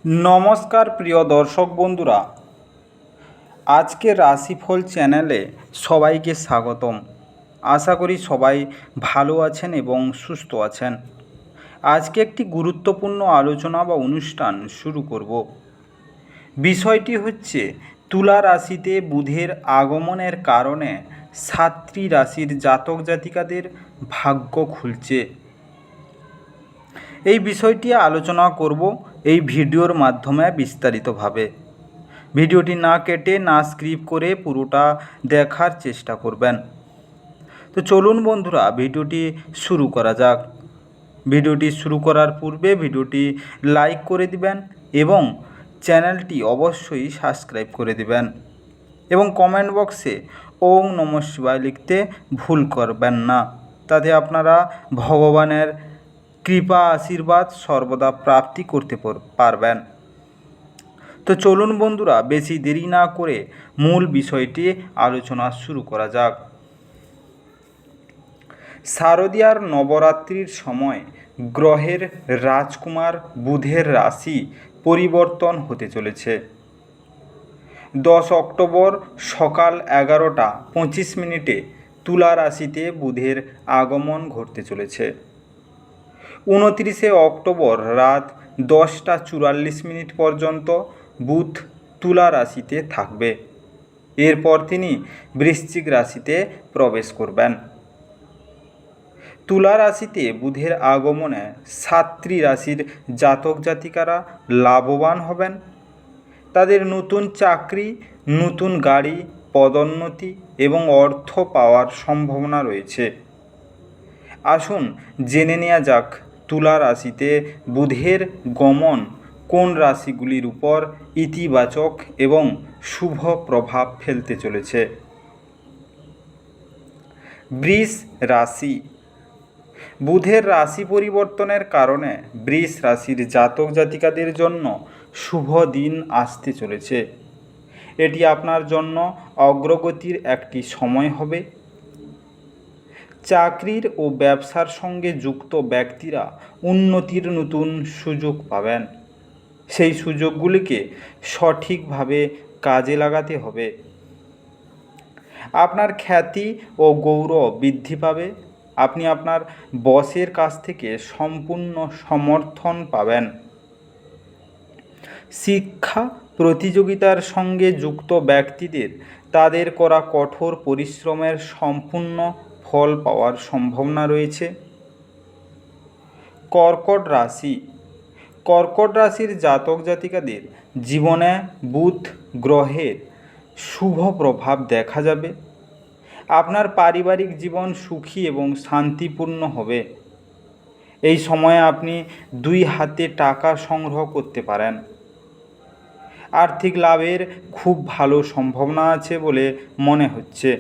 নমস্কার প্রিয় দর্শক বন্ধুরা, আজকের রাশিফল চ্যানেলে সবাইকে স্বাগতম। আশা করি সবাই ভালো আছেন এবং সুস্থ আছেন। আজকে একটি গুরুত্বপূর্ণ আলোচনা বা অনুষ্ঠান শুরু করব। বিষয়টি হচ্ছে তুলা রাশিতে বুধের আগমনের কারণে 7টি রাশির জাতক জাতিকাদের ভাগ্য খুলছে। এই বিষয়টি আলোচনা করব এই ভিডিওর মাধ্যমে বিস্তারিতভাবে। ভিডিওটি না কেটে না স্কিপ করে পুরোটা দেখার চেষ্টা করবেন। তো চলুন বন্ধুরা, ভিডিওটি শুরু করা যাক। ভিডিওটি শুরু করার পূর্বে ভিডিওটি লাইক করে দিবেন এবং চ্যানেলটি অবশ্যই সাবস্ক্রাইব করে দিবেন এবং কমেন্ট বক্সে ওম নমঃ শিবায় লিখতে ভুল করবেন না। তাতে আপনারা ভগবানের কৃপা আশীর্বাদ সর্বদা প্রাপ্তি করতে পারবেন। তো চলুন বন্ধুরা, বেশি দেরি না করে মূল বিষয়টি আলোচনা শুরু করা যাক। শারদীয়ার নবরাত্রির সময় গ্রহের রাজকুমার বুধের রাশি পরিবর্তন হতে চলেছে। 10 অক্টোবর সকাল 11:25 তুলা রাশিতে বুধের আগমন ঘটতে চলেছে। 29 অক্টোবর রাত 10:44 পর্যন্ত বুধ তুলা রাশিতে থাকবে। এরপর তিনি বৃশ্চিক রাশিতে প্রবেশ করবেন। তুলা রাশিতে বুধের আগমনে 7টি রাশির জাতক জাতিকারা লাভবান হবেন। তাদের নতুন চাকরি, নতুন গাড়ি, পদোন্নতি এবং অর্থ পাওয়ার সম্ভাবনা রয়েছে। আসুন জেনে নেওয়া যাক তুলা রাশিতে বুধের গমন কোন রাশিগুলির উপর ইতিবাচক এবং শুভ প্রভাব ফেলতে চলেছে। বৃষ রাশি। বুধের রাশি পরিবর্তনের কারণে বৃষ রাশির জাতক জাতিকাদের জন্য শুভ দিন আসতে চলেছে। এটি আপনার জন্য অগ্রগতির একটি সময় হবে। চাকরির ও ব্যবসার সঙ্গে যুক্ত ব্যক্তিরা উন্নতির নতুন সুযোগ পাবেন। সেই সুযোগগুলিকে সঠিকভাবে কাজে লাগাতে হবে। আপনার খ্যাতি ও গৌরব বৃদ্ধি পাবে। আপনি আপনার বসের কাছ থেকে সম্পূর্ণ সমর্থন পাবেন। শিক্ষা প্রতিযোগিতার সঙ্গে যুক্ত ব্যক্তিদের তাদের করা কঠোর পরিশ্রমের সম্পূর্ণ ফল পাওয়ার সম্ভাবনা রয়েছে। কর্কট রাশি। কর্কট রাশির জাতক জাতিকাদের জীবনে বুধ গ্রহের শুভ প্রভাব দেখা যাবে। আপনার পারিবারিক জীবন সুখী এবং শান্তিপূর্ণ হবে। এই সময়ে আপনি 2 হাতে টাকা সংগ্রহ করতে পারেন। আর্থিক লাভের খুব ভালো সম্ভাবনা আছে বলে মনে হচ্ছে।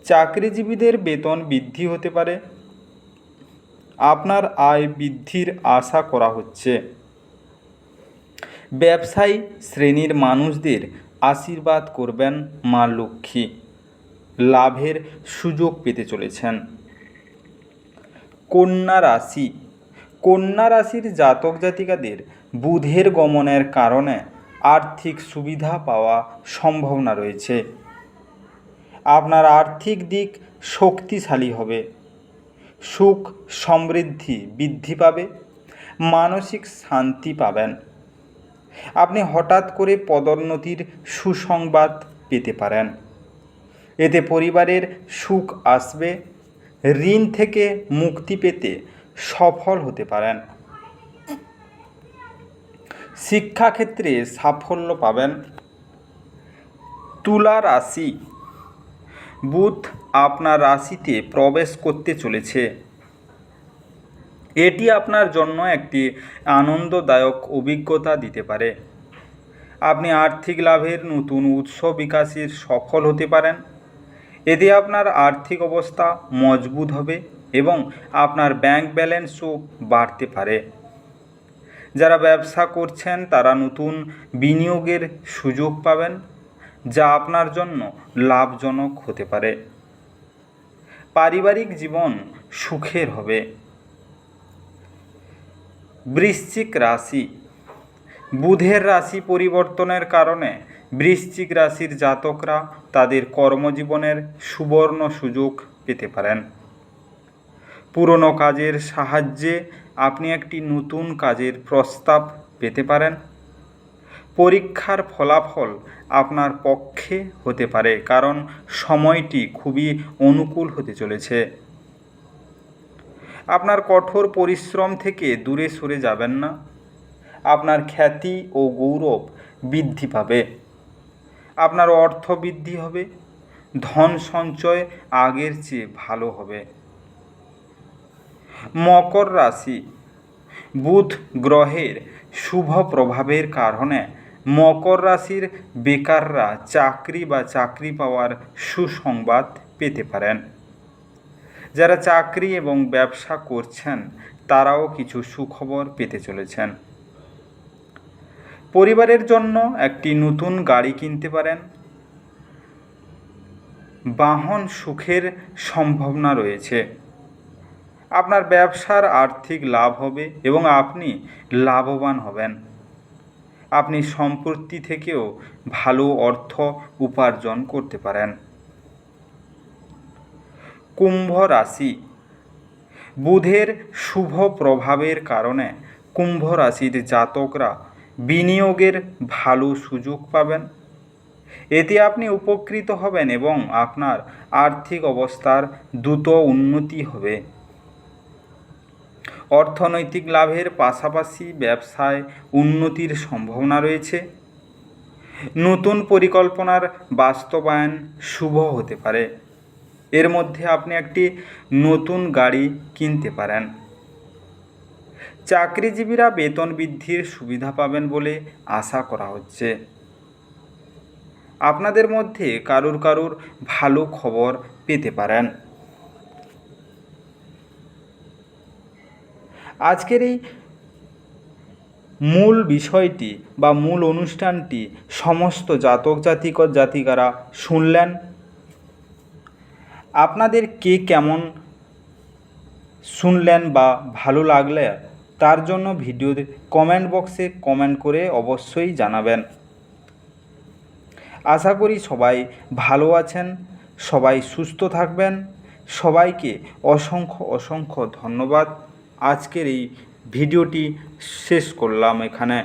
চাকরিজীবীদের বেতন বৃদ্ধি হতে পারে। আপনার আয় বৃদ্ধির আশা করা হচ্ছে। ব্যবসায়ী শ্রেণীর মানুষদের আশীর্বাদ করবেন মা লক্ষ্মী। লাভের সুযোগ পেতে চলেছেন। কন্যা রাশি। কন্যা রাশির জাতক জাতিকাদের বুধের গমনের কারণে আর্থিক সুবিধা পাওয়া সম্ভাবনা রয়েছে। আপনার আর্থিক দিক শক্তিশালী হবে। সুখ সমৃদ্ধি বৃদ্ধি পাবে। মানসিক শান্তি পাবেন। আপনি হঠাৎ করে পদোন্নতির সুসংবাদ পেতে পারেন। এতে পরিবারের সুখ আসবে। ঋণ থেকে মুক্তি পেতে সফল হতে পারেন। শিক্ষাক্ষেত্রে সাফল্য পাবেন। তুলা রাশি। বুধ আপনার রাশিতে প্রবেশ করতে চলেছে। এটি আপনার জন্য একটি আনন্দদায়ক অভিজ্ঞতা দিতে পারে। আপনি আর্থিক লাভের নতুন উৎস বিকাশের সফল হতে পারেন। এতে আপনার আর্থিক অবস্থা মজবুত হবে এবং আপনার ব্যাংক ব্যালেন্সও বাড়তে পারে। যারা ব্যবসা করছেন তারা নতুন বিনিয়োগের সুযোগ পাবেন, যা আপনার জন্য লাভজনক হতে পারে। পারিবারিক জীবন সুখের হবে। বৃশ্চিক রাশি। বুধের রাশি পরিবর্তনের কারণে বৃশ্চিক রাশির জাতকরা তাদের কর্মজীবনের সুবর্ণ সুযোগ পেতে পারেন। পুরনো কাজের সাহায্যে আপনি একটি নতুন কাজের প্রস্তাব পেতে পারেন। পরীক্ষার ফলাফল আপনার পক্ষে হতে পারে, কারণ সময়টি খুবই অনুকূল হতে চলেছে। আপনার কঠোর পরিশ্রম থেকে দূরে সরে যাবেন না। আপনার খ্যাতি ও গৌরব বৃদ্ধি পাবে। আপনার অর্থ বৃদ্ধি হবে। ধন সঞ্চয় আগের চেয়ে ভালো হবে। মকর রাশি। বুধ গ্রহের শুভ প্রভাবের কারণে মকর রাশির বেকাররা চাকরি বা চাকরি পাওয়ার সুসংবাদ পেতে পারেন। যারা চাকরি এবং ব্যবসা করছেন তারাও কিছু সুখবর পেতে চলেছেন। পরিবারের জন্য একটি নতুন গাড়ি কিনতে পারেন। বাহন সুখের সম্ভাবনা রয়েছে। আপনার ব্যবসার আর্থিক লাভ হবে এবং আপনি লাভবান হবেন। আপনি সম্পত্তি থেকেও ভালো অর্থ উপার্জন করতে পারেন। কুম্ভ রাশি। বুধের শুভ প্রভাবের কারণে কুম্ভ রাশির জাতকরা বিনিয়োগের ভালো সুযোগ পাবেন। এতে আপনি উপকৃত হবেন এবং আপনার আর্থিক অবস্থার দ্রুত উন্নতি হবে। অর্থনৈতিক লাভের পাশাপাশি ব্যবসায় উন্নতির সম্ভাবনা রয়েছে। নতুন পরিকল্পনার বাস্তবায়ন শুভ হতে পারে। এর মধ্যে আপনি একটি নতুন গাড়ি কিনতে পারেন। চাকরিজীবীরা বেতন বৃদ্ধির সুবিধা পাবেন বলে আশা করা হচ্ছে। আপনাদের মধ্যে কারুর ভালো খবর পেতে পারেন। আজকের এই মূল বিষয়টি বা মূল অনুষ্ঠানটি সমস্ত জাতক জাতিক ও জাতিকারা শুনলেন। আপনাদের কে কেমন শুনলেন বা ভালো লাগলে তার জন্য ভিডিওতে কমেন্ট বক্সে কমেন্ট করে অবশ্যই জানাবেন। আশা করি সবাই ভালো আছেন, সবাই সুস্থ থাকবেন। সবাইকে অসংখ্য ধন্যবাদ। আজকের এই ভিডিওটি শেষ করলাম এখানে।